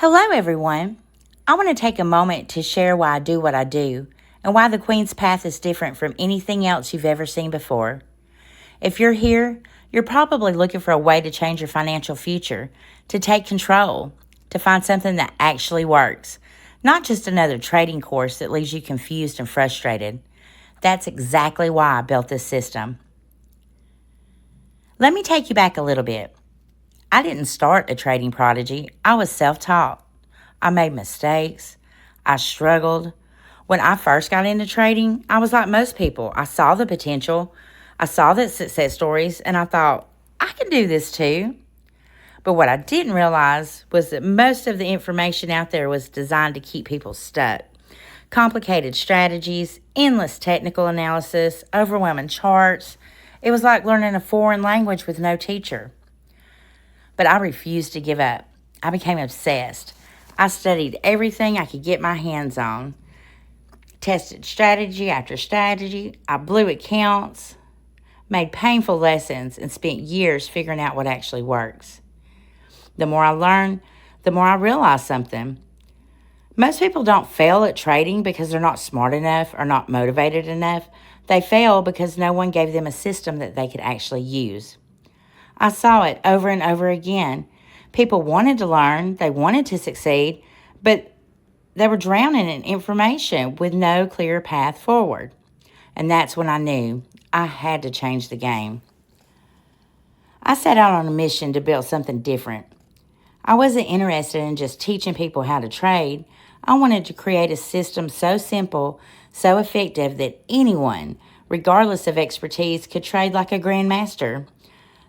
Hello, everyone. I want to take a moment to share why I do what I do and why the Queen's Path is different from anything else you've ever seen before. If you're here, you're probably looking for a way to change your financial future, to take control, to find something that actually works, not just another trading course that leaves you confused and frustrated. That's exactly why I built this system. Let me take you back a little bit. I didn't start a trading prodigy. I was self-taught. I made mistakes. I struggled. When I first got into trading, I was like most people. I saw the potential. I saw the success stories, and I thought, I can do this too. But what I didn't realize was that most of the information out there was designed to keep people stuck. Complicated strategies, endless technical analysis, overwhelming charts. It was like learning a foreign language with no teacher. But I refused to give up. I became obsessed. I studied everything I could get my hands on. Tested strategy after strategy. I blew accounts, made painful lessons, and spent years figuring out what actually works. The more I learned, the more I realized something. Most people don't fail at trading because they're not smart enough or not motivated enough. They fail because no one gave them a system that they could actually use. I saw it over and over again. People wanted to learn, they wanted to succeed, but they were drowning in information with no clear path forward. And that's when I knew I had to change the game. I set out on a mission to build something different. I wasn't interested in just teaching people how to trade. I wanted to create a system so simple, so effective that anyone, regardless of expertise, could trade like a grandmaster.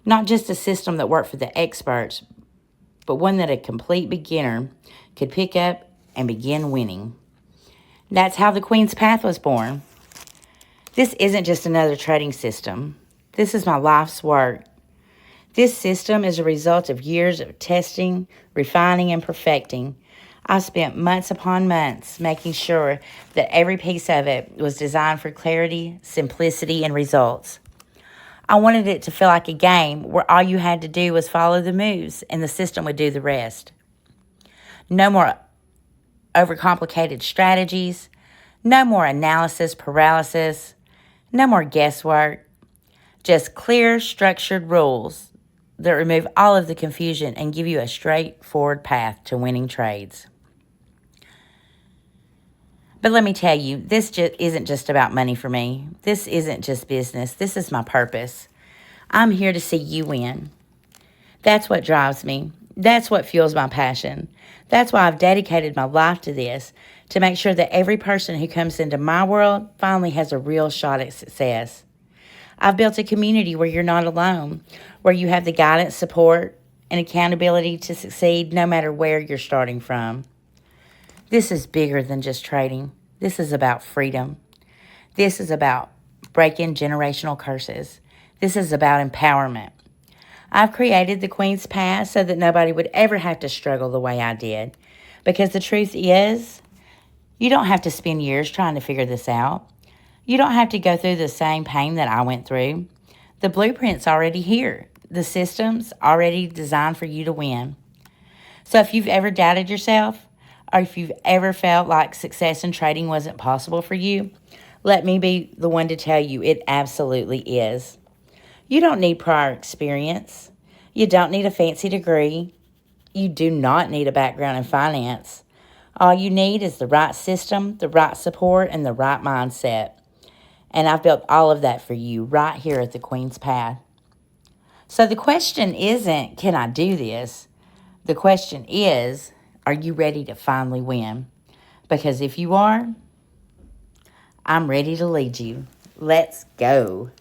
Not just a system that worked for the experts, but one that a complete beginner could pick up and begin winning. That's how the Queen's Path was born. This isn't just another trading system. This is my life's work. This system is a result of years of testing, refining, and perfecting. I spent months upon months making sure that every piece of it was designed for clarity, simplicity, and results. I wanted it to feel like a game where all you had to do was follow the moves and the system would do the rest. No more overcomplicated strategies, no more analysis paralysis, no more guesswork, just clear, structured rules that remove all of the confusion and give you a straightforward path to winning trades. But let me tell you, this isn't just about money for me. This isn't just business. This is my purpose. I'm here to see you win. That's what drives me. That's what fuels my passion. That's why I've dedicated my life to this, to make sure that every person who comes into my world finally has a real shot at success. I've built a community where you're not alone, where you have the guidance, support, and accountability to succeed no matter where you're starting from. This is bigger than just trading. This is about freedom. This is about breaking generational curses. This is about empowerment. I've created the Queen's Path so that nobody would ever have to struggle the way I did. Because the truth is, you don't have to spend years trying to figure this out. You don't have to go through the same pain that I went through. The blueprint's already here. The system's already designed for you to win. So if you've ever doubted yourself, or if you've ever felt like success in trading wasn't possible for you, let me be the one to tell you it absolutely is. You don't need prior experience. You don't need a fancy degree. You do not need a background in finance. All you need is the right system, the right support, and the right mindset. And I've built all of that for you right here at the Queen's Path. So the question isn't, can I do this? The question is, are you ready to finally win? Because if you are, I'm ready to lead you. Let's go.